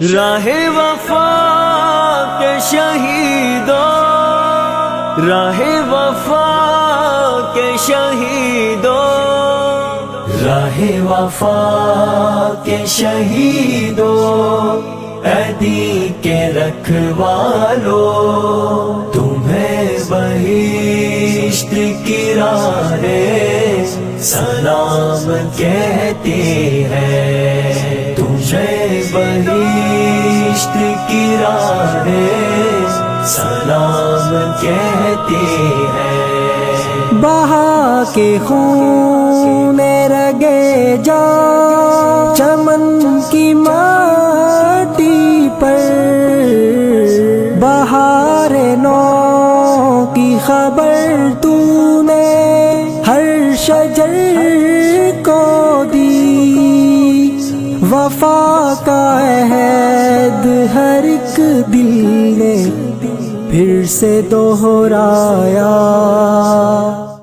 راہ وفا کے شہیدوں، راہ وفا کے شہیدوں، راہ وفا کے شہیدوں، عہدی کے رکھوالو، تمہیں بہشت کی راہ سلام کہتی ہے، تمہیں بہشت کی راہ سلام کہتی ہے۔ بہا کے خون رگے جا چمن کی ماٹی پر، بہار نو کی خبر تو نے ہر شجر کو دی، وفا کا عہد ہر ایک دل نے پھر سے دہرایا۔